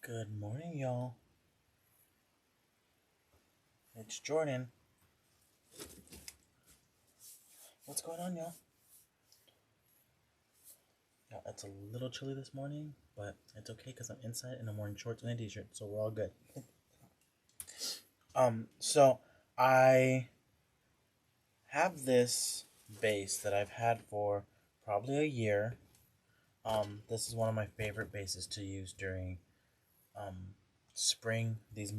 Good morning, y'all. It's Jordan. What's going on, y'all? Yeah, it's a little chilly this morning, but it's okay because I'm inside in a morning shorts and a t-shirt, so we're all good. So I have this base that I've had for probably a year. This is one of my favorite bases to use during spring. These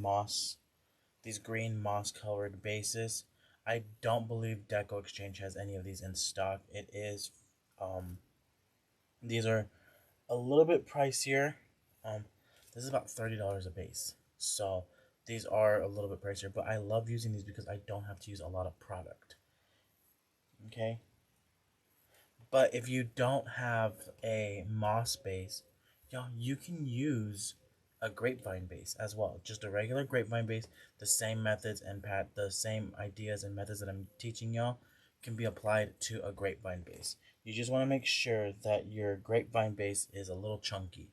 green moss-colored bases. I don't believe DecoExchange has any of these in stock. These are a little bit pricier. This is about $30 a base. So these are a little bit pricier, but I love using these because I don't have to use a lot of product. Okay? But if you don't have a moss base, you can use a grapevine base as well. Just a regular grapevine base. The same methods and the same ideas and methods that I'm teaching y'all can be applied to a grapevine base. You just want to make sure that your grapevine base is a little chunky.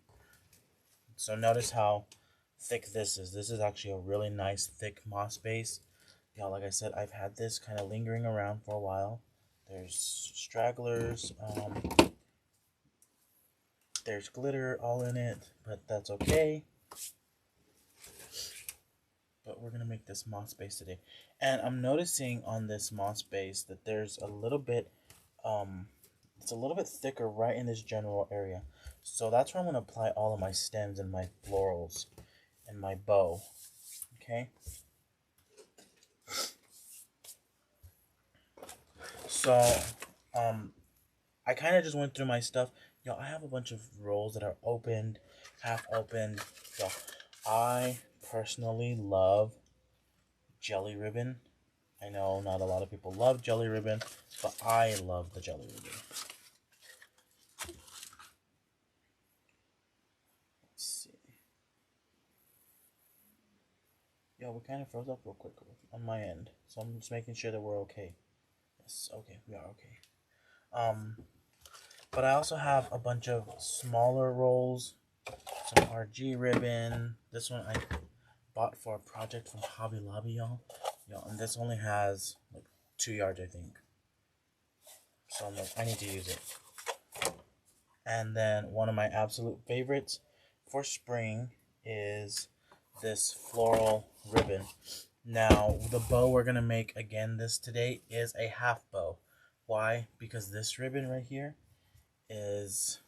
So notice how thick this is. This is actually a really nice thick moss base. Y'all, like I said, I've had this kind of lingering around for a while. There's stragglers, there's glitter all in it, but that's okay. But we're gonna make this moss base today. And I'm noticing on this moss base that there's a little bit, it's a little bit thicker right in this general area. So that's where I'm gonna apply all of my stems and my florals and my bow, okay? So, I kind of just went through my stuff. I have a bunch of rolls that are opened, half opened. I personally love jelly ribbon. I know not a lot of people love jelly ribbon, but I love the jelly ribbon. Let's see. We kind of froze up real quick on my end, so I'm just making sure that we're okay. Yes, okay, we are okay. But I also have a bunch of smaller rolls, some RG ribbon. This one I bought for a project from Hobby Lobby, y'all. And this only has like 2 yards, I think. So I'm like, I need to use it. And then one of my absolute favorites for spring is this floral ribbon. Now, the bow we're going to make again today is a half bow. Why? Because this ribbon right here is,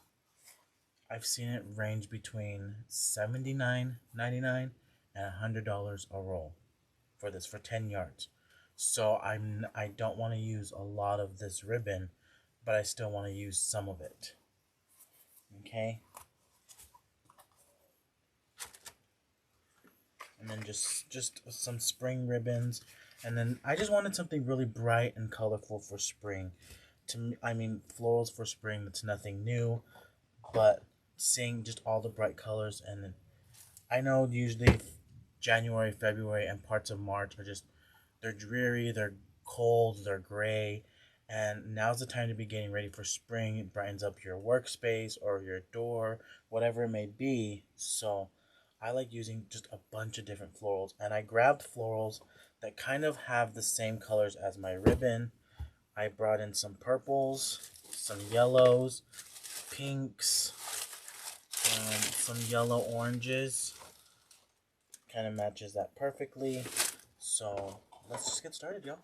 I've seen it range between $79.99 and $100 a roll for this, for 10 yards. So I don't want to use a lot of this ribbon, but I still want to use some of it. Okay? And then just some spring ribbons. And then I just wanted something really bright and colorful for spring. Florals for spring, that's nothing new, but seeing just all the bright colors. And then I know usually January, February, and parts of March are they're dreary, they're cold, they're gray, and now's the time to be getting ready for spring. It brightens up your workspace or your door, whatever it may be. So I like using just a bunch of different florals, and I grabbed florals that kind of have the same colors as my ribbon. I brought in some purples, some yellows, pinks, some yellow oranges. Kind of matches that perfectly. So let's just get started, y'all.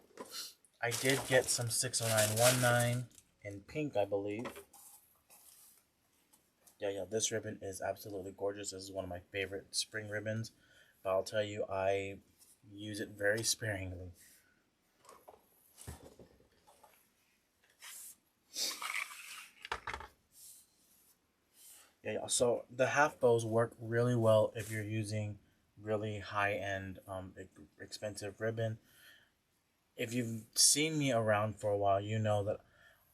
I did get some 60919 in pink, I believe. This ribbon is absolutely gorgeous. This is one of my favorite spring ribbons, but I'll tell you, I use it very sparingly. So the half bows work really well if you're using really high-end, expensive ribbon. If you've seen me around for a while, you know that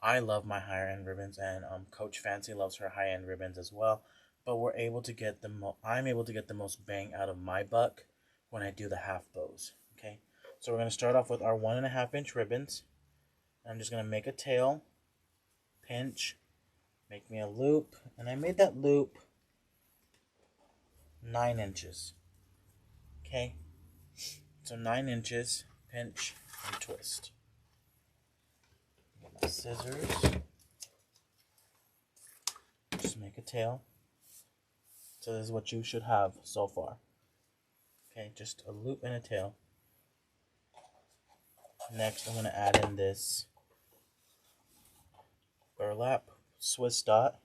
I love my higher-end ribbons, and Coach Fancy loves her high-end ribbons as well. But I'm able to get the most bang out of my buck when I do the half bows. Okay, so we're gonna start off with our 1.5 inch ribbons. I'm just gonna make a tail, pinch, make me a loop, and I made that loop 9 inches. Okay, so 9 inches, pinch and twist. Get my scissors. Just make a tail. So this is what you should have so far. Okay, just a loop and a tail. Next, I'm going to add in this burlap Swiss dot.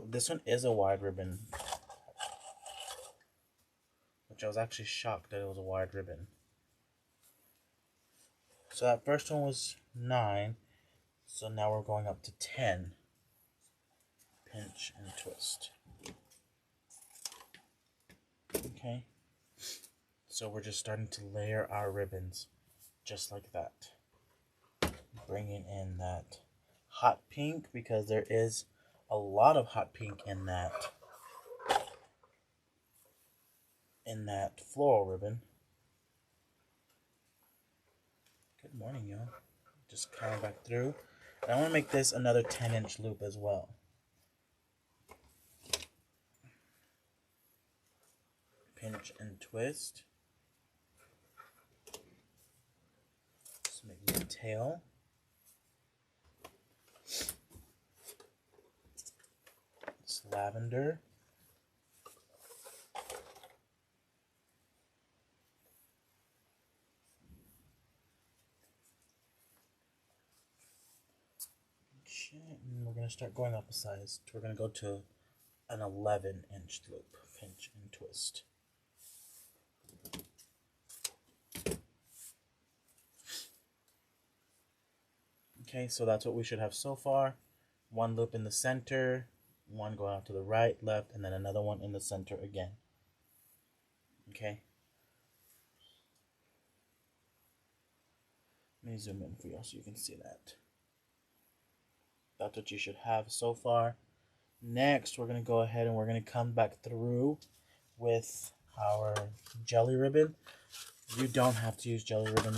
This one is a wide ribbon, which I was actually shocked that it was a wide ribbon. So that first one was 9, so now we're going up to 10. Pinch and twist. Okay, so we're just starting to layer our ribbons just like that. Bringing in that hot pink because there is a lot of hot pink in that floral ribbon. Good morning, y'all. Just coming back through. And I want to make this another 10-inch loop as well. Pinch and twist. Just make the tail. It's lavender. And we're going to start going up a size. We're going to go to an 11-inch loop. Pinch and twist. Okay, so that's what we should have so far. One loop in the center, one going out to the right, left, and then another one in the center again. Okay. Let me zoom in for you so you can see that. That's what you should have so far. Next, we're going to go ahead and we're going to come back through with our jelly ribbon. You don't have to use jelly ribbon.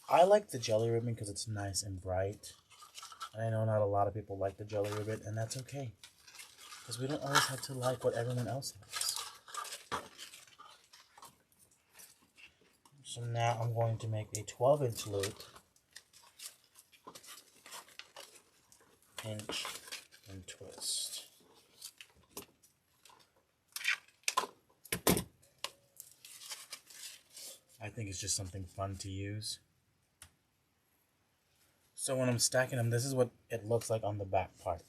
I like the jelly ribbon because it's nice and bright. And I know not a lot of people like the jelly ribbon, and that's okay. Because we don't always have to like what everyone else likes. So now I'm going to make a 12-inch loop. Pinch and twist. I think it's just something fun to use. So when I'm stacking them, this is what it looks like on the back part.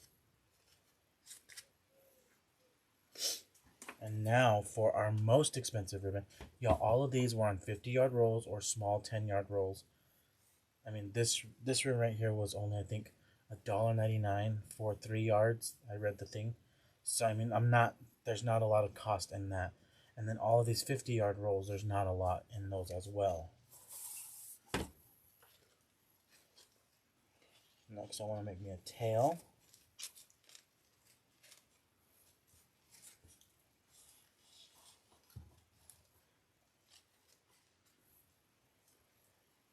And now for our most expensive ribbon. Y'all, all of these were on 50-yard rolls or small 10-yard rolls. I mean, this ribbon right here was only, I think, $1.99 for 3 yards. I read the thing. So, I mean, there's not a lot of cost in that. And then all of these 50-yard rolls, there's not a lot in those as well. Next, I want to make me a tail.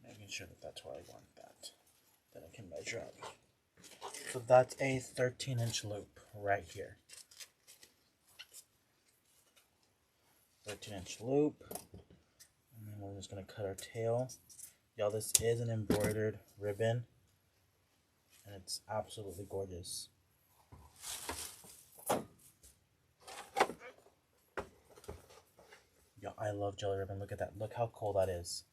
Making sure that that's where I want that. Then I can measure up. So that's a 13-inch loop right here. 13-inch loop. And then we're just going to cut our tail. Y'all, this is an embroidered ribbon. And it's absolutely gorgeous. Yo, I love jelly ribbon. Look at that. Look how cool that is.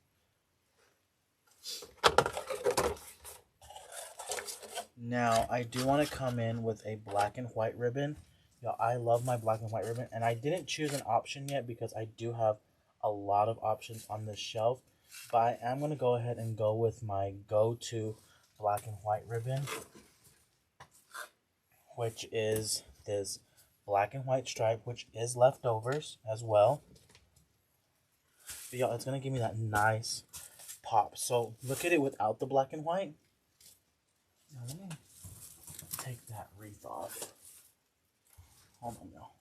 Now, I do want to come in with a black and white ribbon. Yo, I love my black and white ribbon. And I didn't choose an option yet because I do have a lot of options on this shelf. But I am going to go ahead and go with my go-to black and white ribbon, which is this black and white stripe, which is leftovers as well. But y'all, it's going to give me that nice pop. So look at it without the black and white. Now let me take that wreath off. Hold on, y'all.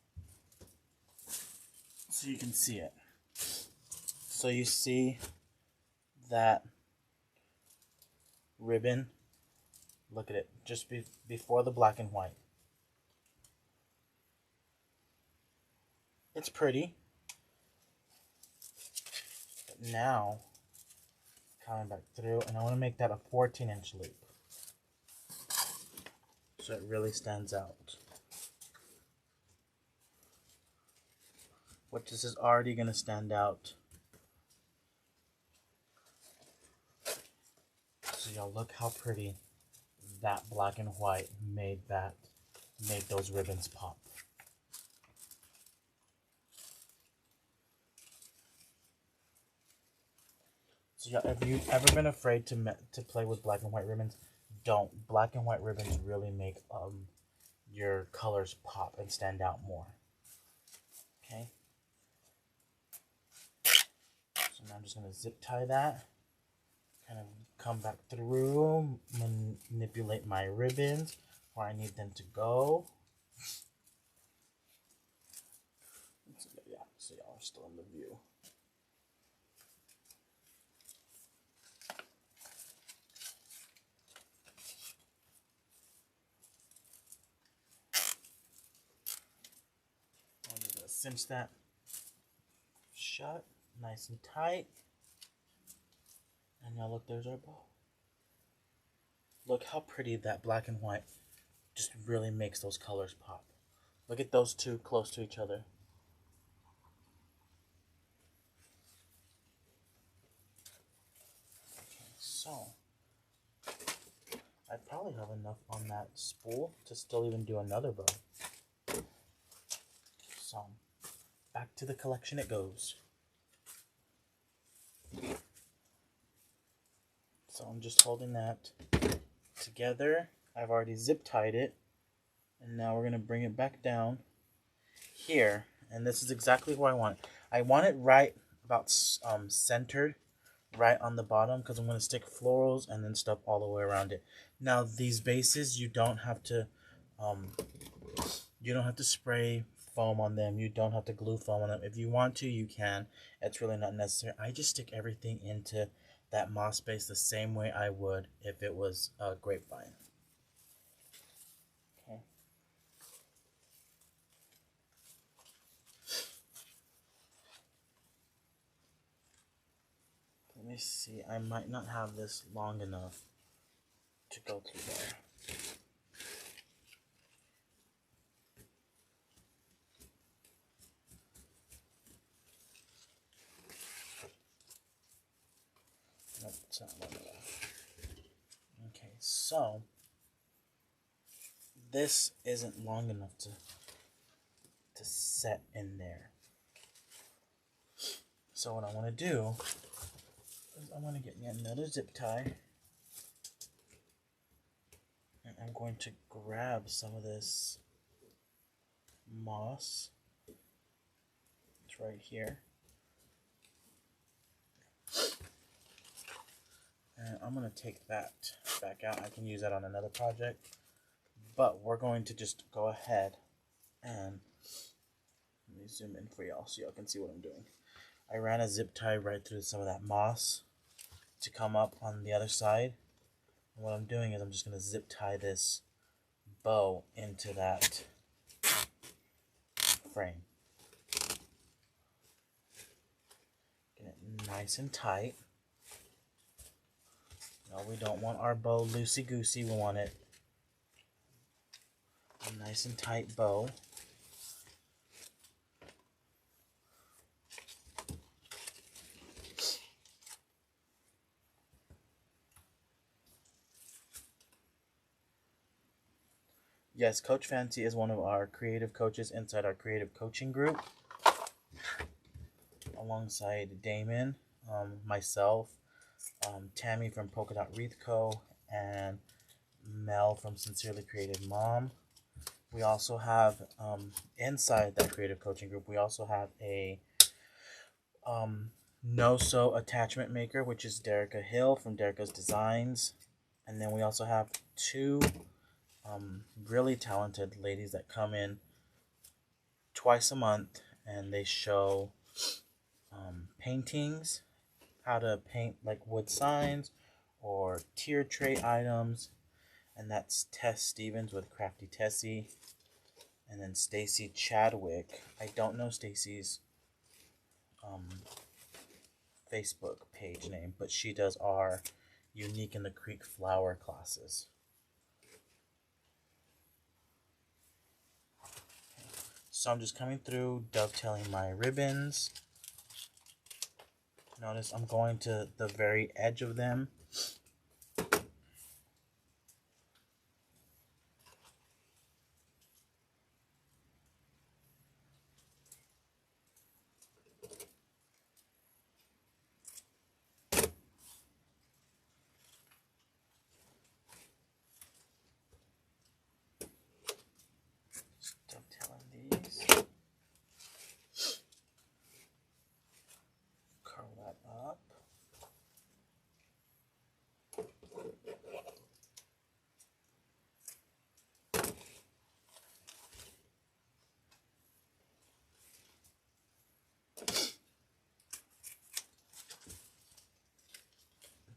So you can see it. So you see that ribbon. Look at it, just before the black and white. It's pretty. But now, coming back through, and I want to make that a 14-inch loop. So it really stands out. Which this is already going to stand out. So y'all look how pretty that black and white made those ribbons pop. So yeah, if you've ever been afraid to play with black and white ribbons, don't. Black and white ribbons really make your colors pop and stand out more. Okay. So now I'm just gonna zip tie that. Kind of come back through, manipulate my ribbons where I need them to go. Yeah, so y'all are still in the view. I'm just gonna cinch that shut, nice and tight. And now look, there's our bow. Look how pretty that black and white just really makes those colors pop. Look at those two close to each other. Okay, so I probably have enough on that spool to still even do another bow. So back to the collection it goes. So I'm just holding that together. I've already zip tied it, and now we're going to bring it back down here, and this is exactly where I want it. I want it right about centered right on the bottom, because I'm going to stick florals and then stuff all the way around it. Now these bases, you don't have to spray foam on them. You don't have to glue foam on them. If you want to, you can. It's really not necessary. I just stick everything into that moss base the same way I would if it was a grapevine. Okay. Let me see. I might not have this long enough to go through there. Nope, it's not long enough. Okay, so this isn't long enough to set in there. So what I want to do is I want to get me another zip tie, and I'm going to grab some of this moss. It's right here. And I'm going to take that back out. I can use that on another project. But we're going to just go ahead and let me zoom in for y'all so y'all can see what I'm doing. I ran a zip tie right through some of that moss to come up on the other side. And what I'm doing is I'm just going to zip tie this bow into that frame. Get it nice and tight. No, we don't want our bow loosey-goosey. We want it a nice and tight bow. Yes, Coach Fancy is one of our creative coaches inside our creative coaching group, alongside Damon, myself, Tammy from Polka Dot Wreath Co., and Mel from Sincerely Creative Mom. We also have, inside that creative coaching group, we also have a no-sew attachment maker, which is Derica Hill from Derica's Designs. And then we also have two really talented ladies that come in twice a month, and they show paintings, how to paint like wood signs or tier tray items, and that's Tess Stevens with Crafty Tessie, And then Stacy Chadwick. I don't know Stacy's Facebook page name, but she does our Unique in the Creek flower classes. So I'm just coming through, dovetailing my ribbons. Notice I'm going to the very edge of them. Dovetailing these. Curl that up.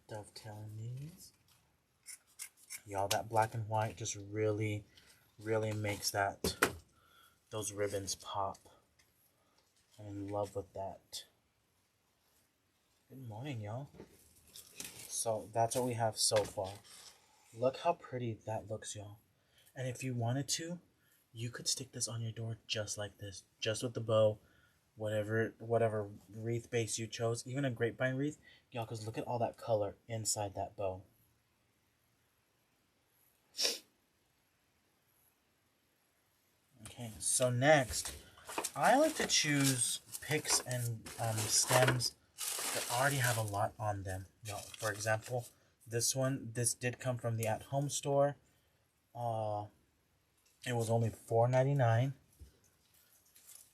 Dovetailing these. Y'all, that black and white just really makes those ribbons pop. I'm in love with that. Good morning, y'all. So that's what we have so far. Look how pretty that looks, y'all. And if you wanted to, you could stick this on your door just like this, just with the bow, whatever wreath base you chose, even a grapevine wreath, y'all, because look at all that color inside that bow. Okay, so next, I like to choose picks and stems that already have a lot on them. Y'all, for example, this did come from the At Home store. It was only $4.99.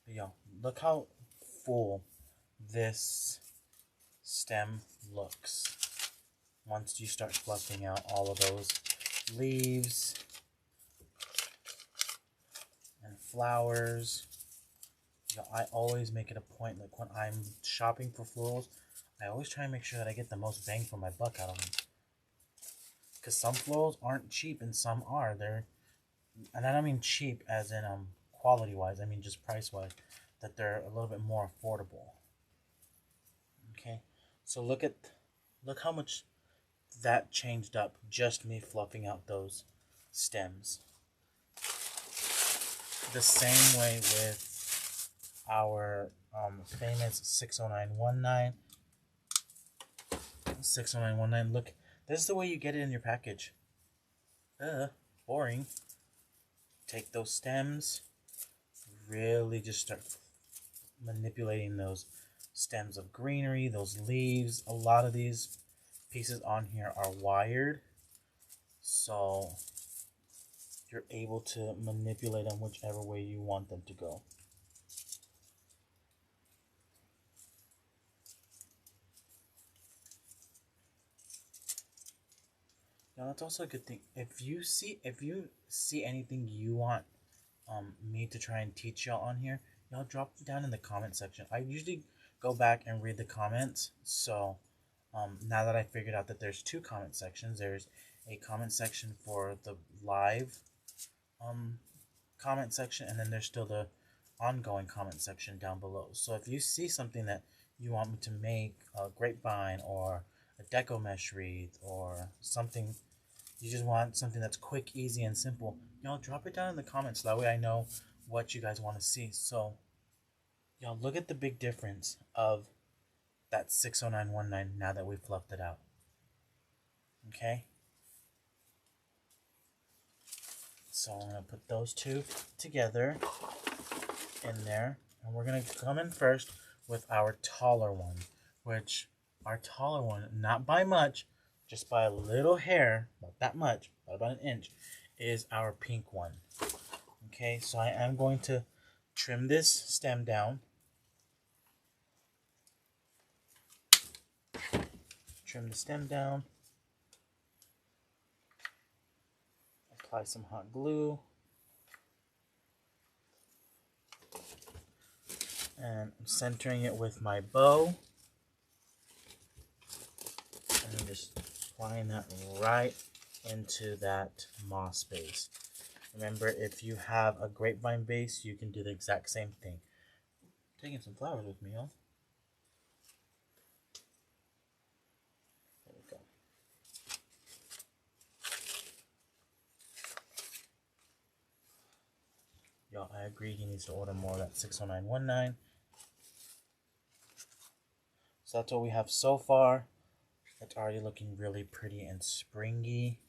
Y'all, look how full this stem looks once you start fluffing out all of those leaves and flowers. You know, I always make it a point, like when I'm shopping for florals, I always try and make sure that I get the most bang for my buck out of them. Because some florals aren't cheap and some are. And I don't mean cheap as in quality wise, I mean just price wise, that they're a little bit more affordable. Okay, so look how much that changed up just me fluffing out those stems. The same way with our famous 60919. 60919. Look, this is the way you get it in your package. Boring. Take those stems, really just start manipulating those stems of greenery, those leaves. A lot of these pieces on here are wired, so you're able to manipulate them whichever way you want them to go. Now that's also a good thing. If you see anything you want me to try and teach y'all on here, y'all drop it down in the comment section. I usually go back and read the comments. So now that I figured out that there's two comment sections, there's a comment section for the live comment section, and then there's still the ongoing comment section down below. So if you see something that you want me to make, a grapevine or a deco mesh wreath or something, you just want something that's quick, easy, and simple, y'all drop it down in the comments. That way I know what you guys want to see. So y'all look at the big difference of that 60919 now that we've fluffed it out. Okay? So I'm going to put those two together in there. And we're going to come in first with our taller one, which our taller one, not by much, just by a little hair, not that much, about an inch, is our pink one. Okay, so I am going to trim this stem down. Trim the stem down. Apply some hot glue. And I'm centering it with my bow. And I'm just applying that right into that moss base. Remember, if you have a grapevine base, you can do the exact same thing. Taking some flowers with me, huh? There we go. Y'all, I agree he needs to order more of that 60919. So that's what we have so far. It's already looking really pretty and springy.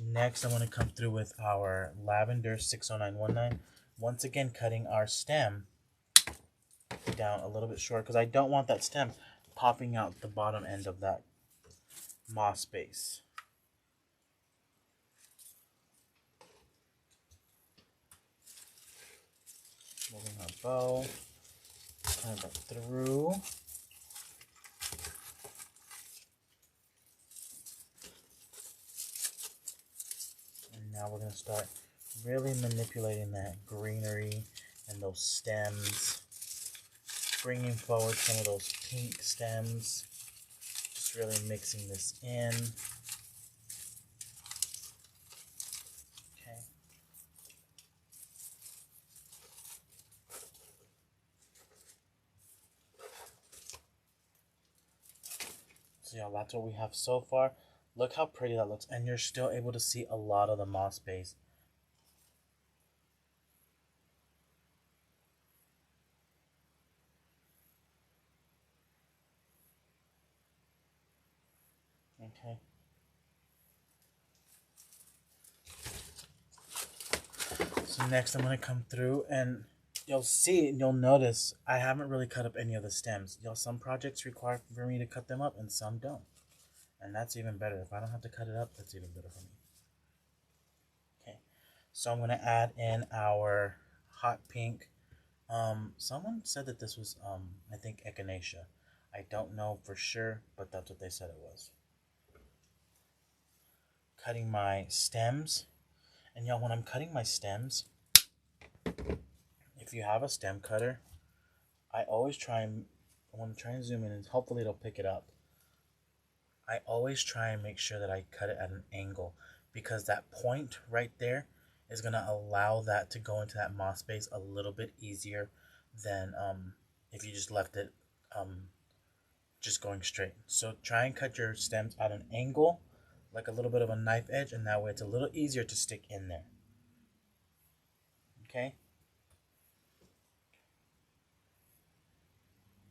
Next, I'm going to come through with our lavender 60919. Once again, cutting our stem down a little bit short because I don't want that stem popping out the bottom end of that moss base. Moving our bow kind of through. And now we're going to start really manipulating that greenery and those stems. Bringing forward some of those pink stems. Just really mixing this in. Okay. So yeah, that's what we have so far. Look how pretty that looks, and you're still able to see a lot of the moss base. Okay. So next I'm going to come through and you'll see, you'll notice I haven't really cut up any of the stems. Some projects require for me to cut them up and some don't. And that's even better. If I don't have to cut it up, that's even better for me. Okay. So I'm going to add in our hot pink. Someone said that this was, I think, echinacea. I don't know for sure, but that's what they said it was. Cutting my stems. And y'all, when I'm cutting my stems, if you have a stem cutter, I always try and, when I'm trying to zoom in, and hopefully it'll pick it up, I always try and make sure that I cut it at an angle, because that point right there is going to allow that to go into that moss base a little bit easier than if you just left it just going straight. So try and cut your stems at an angle, like a little bit of a knife edge, and that way it's a little easier to stick in there. Okay.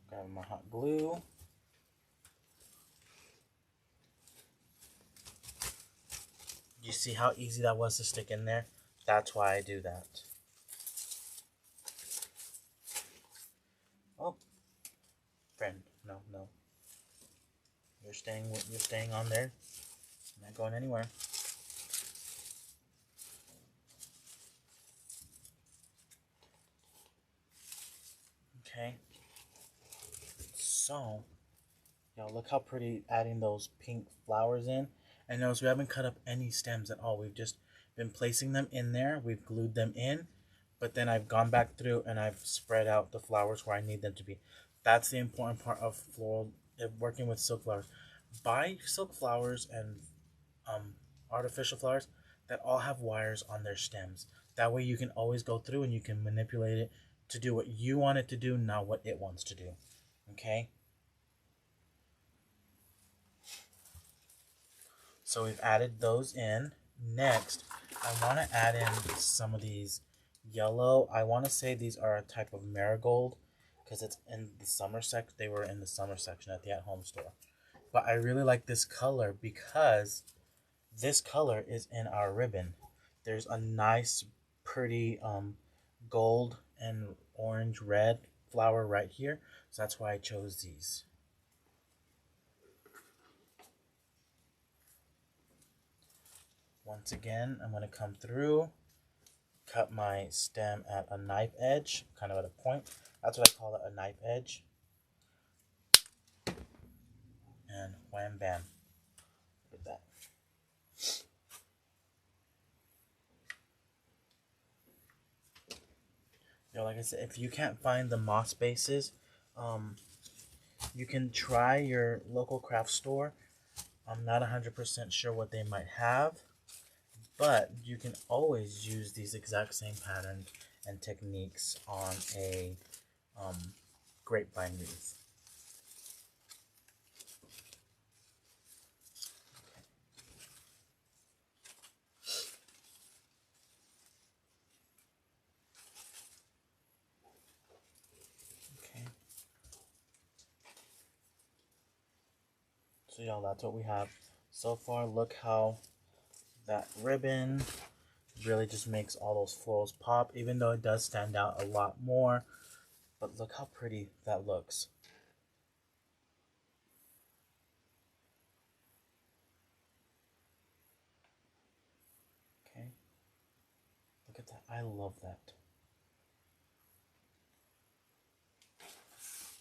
Grab my hot glue. You see how easy that was to stick in there? That's why I do that. Oh, friend, no. You're staying on there. You're not going anywhere. Okay. So, y'all, look how pretty adding those pink flowers in. And notice we haven't cut up any stems at all. We've just been placing them in there. We've glued them in. But then I've gone back through and I've spread out the flowers where I need them to be. That's the important part of floral, working with silk flowers. Buy silk flowers and artificial flowers that all have wires on their stems. That way you can always go through and you can manipulate it to do what you want it to do, not what it wants to do. Okay? So we've added those in. Next, I want to add in some of these yellow. I want to say these are a type of marigold because it's in the summer section. They were in the summer section at the at-home store. But I really like this color because this color is in our ribbon. There's a nice, pretty gold and orange red flower right here. So that's why I chose these. Once again, I'm going to come through, cut my stem at a knife edge, kind of at a point. That's what I call it, a knife edge. And wham bam. Look at that. Like I said, if you can't find the moss bases, you can try your local craft store I'm not 100% sure what they might have, but you can always use these exact same patterns and techniques on a grapevine wreath. Okay. So y'all, that's what we have so far. Look how that ribbon really just makes all those florals pop, even though it does stand out a lot more. But look how pretty that looks. Okay. Look at that. I love that.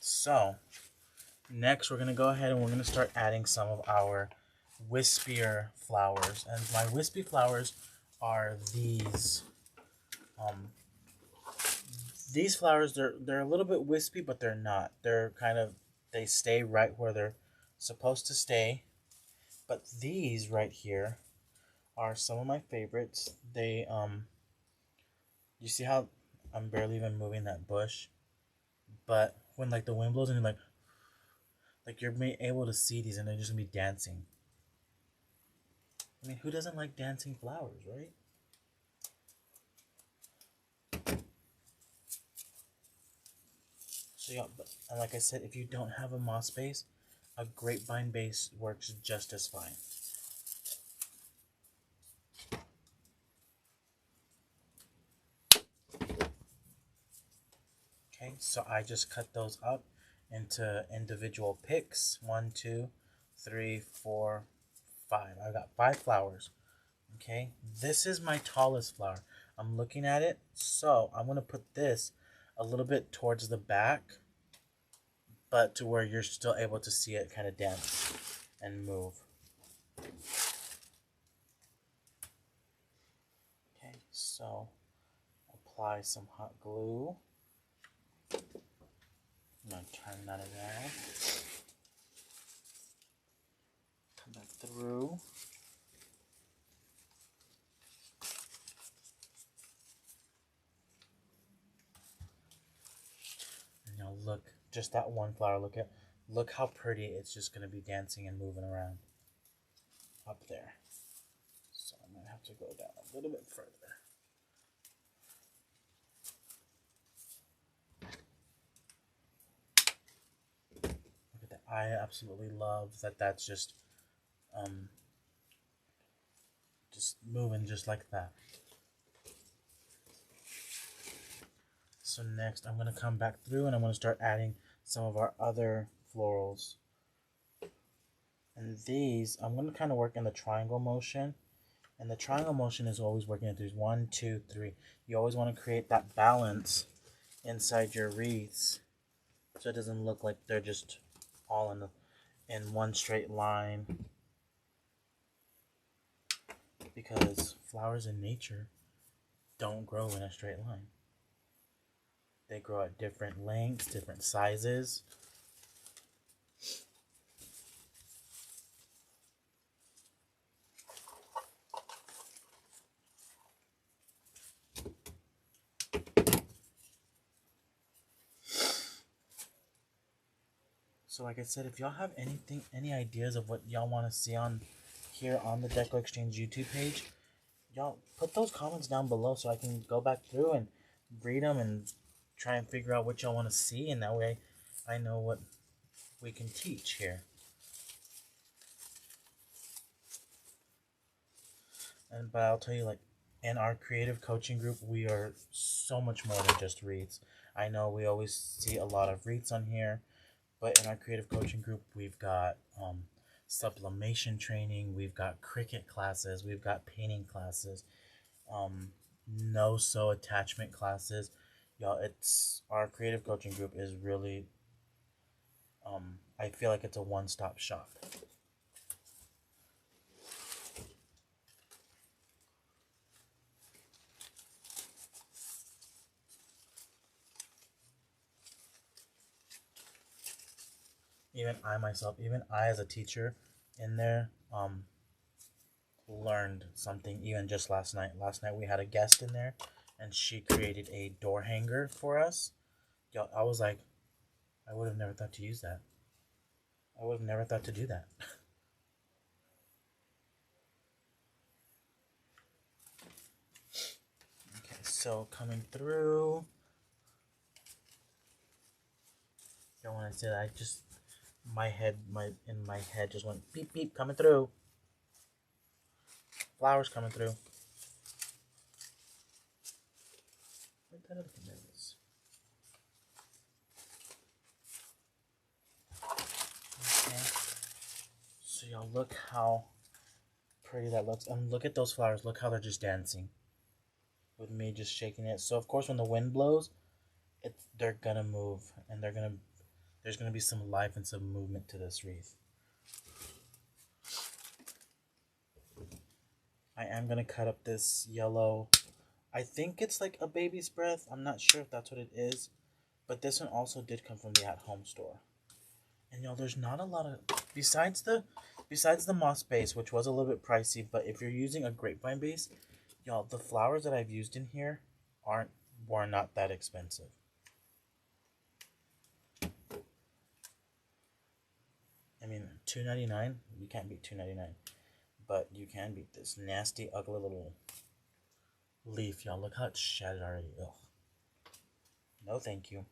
So, next we're going to go ahead and we're going to start adding some of our wispier flowers. And my wispy flowers are these. These flowers, they're a little bit wispy, but they're not. They're kind of, they stay right where they're supposed to stay. But these right here are some of my favorites. They, you see how I'm barely even moving that bush? But when like the wind blows and you're like you're able to see these and they're just gonna be dancing. I mean, who doesn't like dancing flowers, right? So yeah, and like I said, if you don't have a moss base, a grapevine base works just as fine. Okay, so I just cut those up into individual picks. 1, 2, 3, 4, 5. I've got 5 flowers. Okay, this is my tallest flower. I'm looking at it, so I'm going to put this a little bit towards the back, but to where you're still able to see it kind of dance and move. Okay, so apply some hot glue. I'm going to turn that around. Come back through. And now look, just that one flower, look how pretty it's just going to be dancing and moving around up there. So I'm going to have to go down a little bit further. Look at that. I absolutely love that that's just moving just like that. So next I'm going to come back through and I'm going to start adding some of our other florals. And these, I'm going to kind of work in the triangle motion. And the triangle motion is always working at these 1, 2, 3. You always want to create that balance inside your wreaths so it doesn't look like they're just all in one straight line. Because flowers in nature don't grow in a straight line. They grow at different lengths, different sizes. So like I said, if y'all have any ideas of what y'all want to see on here on the DecoExchange YouTube page, y'all put those comments down below so I can go back through and read them and try and figure out what y'all want to see, and that way I know what we can teach here. But I'll tell you, like, in our creative coaching group, we are so much more than just wreaths. I know we always see a lot of wreaths on here, but in our creative coaching group, we've got sublimation training, we've got cricut classes, we've got painting classes, no-sew attachment classes. Y'all, it's our creative coaching group is really, I feel like it's a one-stop shop. Even I myself, even I as a teacher, in there learned something even just last night. Last night we had a guest in there, and she created a door hanger for us. Yo, I was like, I would have never thought to use that. I would have never thought to do that. Okay, so coming through. Don't want to say that. I just my head just went beep beep coming through. Flowers coming through. What that other thing is? Okay. So y'all look how pretty that looks, and look at those flowers. Look how they're just dancing with me just shaking it. So of course when the wind blows, they're gonna move, and there's gonna be some life and some movement to this wreath. I am gonna cut up this yellow. I think it's like a baby's breath. I'm not sure if that's what it is, but this one also did come from the at-home store. And y'all, there's not a lot of besides the moss base, which was a little bit pricey. But if you're using a grapevine base, y'all, the flowers that I've used in here were not that expensive. I mean, $2.99. You can't beat $2.99, but you can beat this nasty, ugly little leaf, y'all. Look how it's shattered already. Ugh. No, thank you.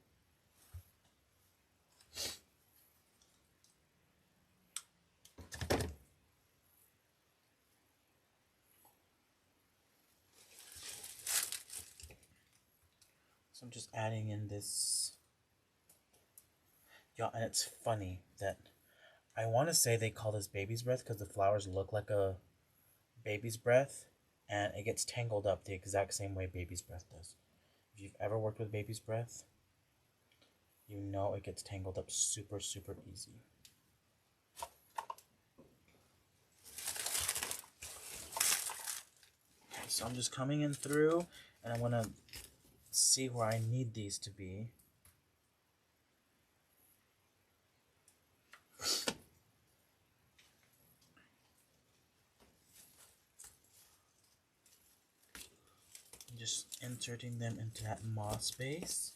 So I'm just adding in this. Y'all, and it's funny that I want to say they call this baby's breath because the flowers look like a baby's breath, and it gets tangled up the exact same way baby's breath does. If you've ever worked with baby's breath, you know it gets tangled up super, super easy. Okay, so I'm just coming in through, and I want to see where I need these to be. Just inserting them into that moss base.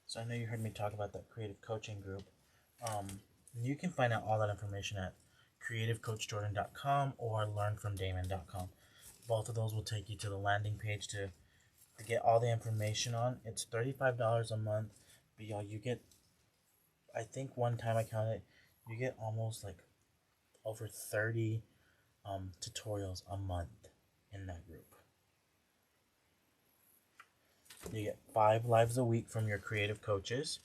So I know you heard me talk about that creative coaching group. You can find out all that information at creativecoachjordan.com or learnfromdamon.com. Both of those will take you to the landing page to get all the information on. It's $35 a month, but y'all, you get, I think one time I counted, you get almost like over 30 tutorials a month in that group. You get 5 lives a week from your creative coaches.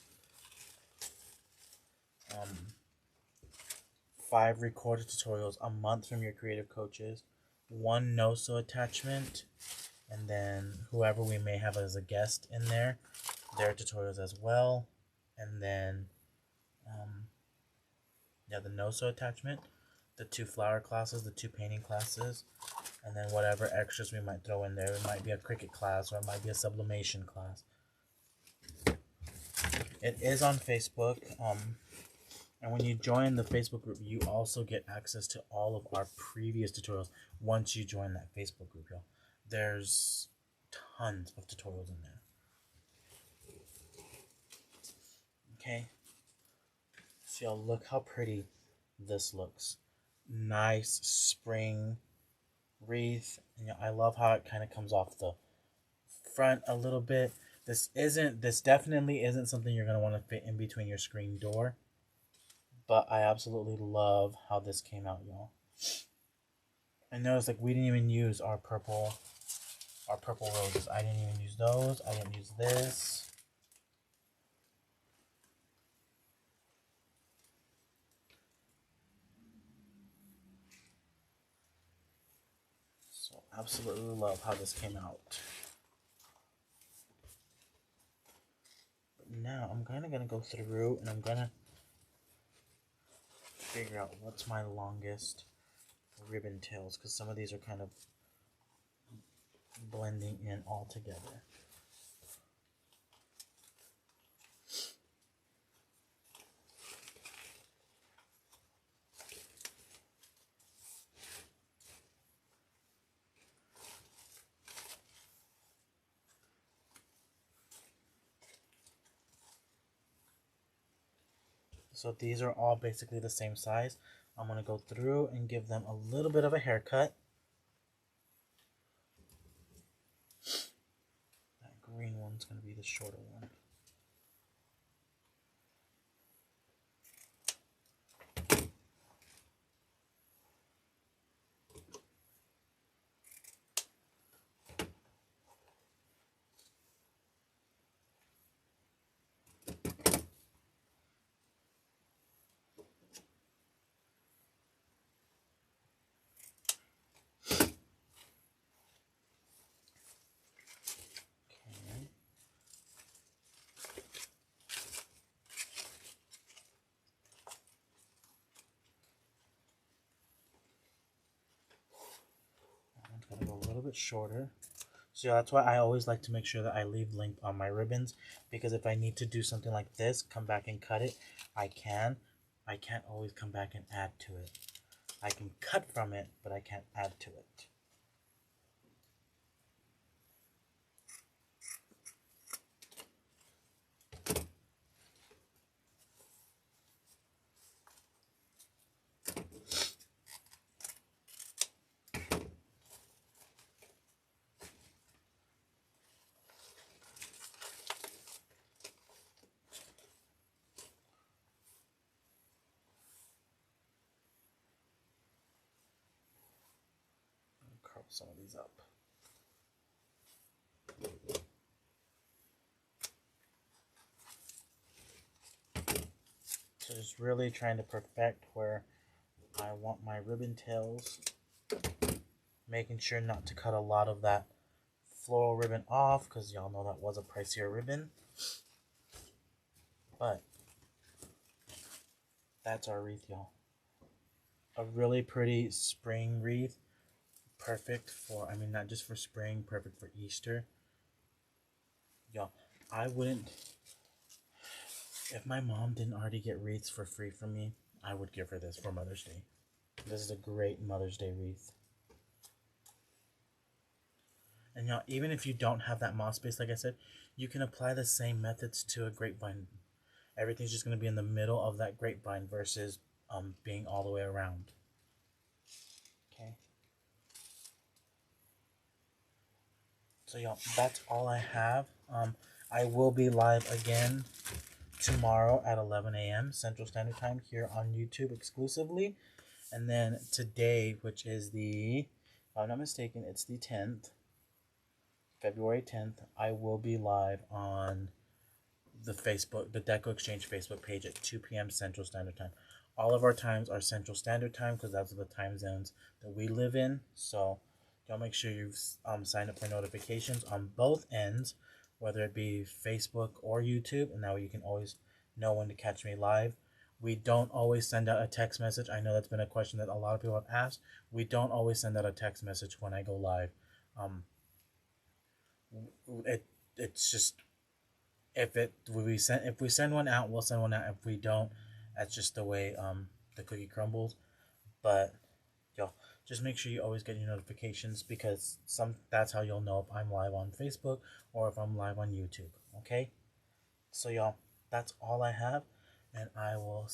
5 recorded tutorials a month from your creative coaches. 1 no-sew attachment. And then whoever we may have as a guest in there, their tutorials as well. And then, the no-sew attachment. The 2 flower classes, the 2 painting classes. And then whatever extras we might throw in there. It might be a Cricut class or it might be a sublimation class. It is on Facebook. And when you join the Facebook group, you also get access to all of our previous tutorials once you join that Facebook group, y'all. There's tons of tutorials in there. Okay. So y'all, look how pretty this looks. Nice spring wreath. And I love how it kind of comes off the front a little bit. This definitely isn't something you're going to want to fit in between your screen door. But I absolutely love how this came out, y'all. I noticed like we didn't even use our purple roses. I didn't even use those. I didn't use this. So absolutely love how this came out. But now I'm kind of gonna go through and I'm gonna figure out what's my longest ribbon tails because some of these are kind of blending in all together. So these are all basically the same size. I'm going to go through and give them a little bit of a haircut. That green one's going to be the shorter one. Gonna go a little bit shorter. So yeah, that's why I always like to make sure that I leave length on my ribbons, because if I need to do something like this, come back and cut it, I can. I can't always come back and add to it. I can cut from it, but I can't add to it. Curl some of these up. So just really trying to perfect where I want my ribbon tails, making sure not to cut a lot of that floral ribbon off, because y'all know that was a pricier ribbon. But that's our wreath, y'all. A really pretty spring wreath. Perfect for, I mean, not just for spring, perfect for Easter. Y'all, I wouldn't, if my mom didn't already get wreaths for free from me, I would give her this for Mother's Day. This is a great Mother's Day wreath. And y'all, even if you don't have that moss base, like I said, you can apply the same methods to a grapevine. Everything's just going to be in the middle of that grapevine versus being all the way around. Okay. So y'all, that's all I have. I will be live again tomorrow at 11 a.m. Central Standard Time here on YouTube exclusively. And then today, which is the, if I'm not mistaken, it's the 10th, February 10th, I will be live on the DecoExchange Facebook page at 2 p.m. Central Standard Time. All of our times are Central Standard Time because that's the time zones that we live in. So y'all make sure you've signed up for notifications on both ends, whether it be Facebook or YouTube, and now you can always know when to catch me live. We don't always send out a text message. I know that's been a question that a lot of people have asked. We don't always send out a text message when I go live. It's just, if we send one out, we'll send one out. If we don't, that's just the way the cookie crumbles. But y'all, just make sure you always get your notifications, because that's how you'll know if I'm live on Facebook or if I'm live on YouTube. Okay, so y'all, that's all I have, and I will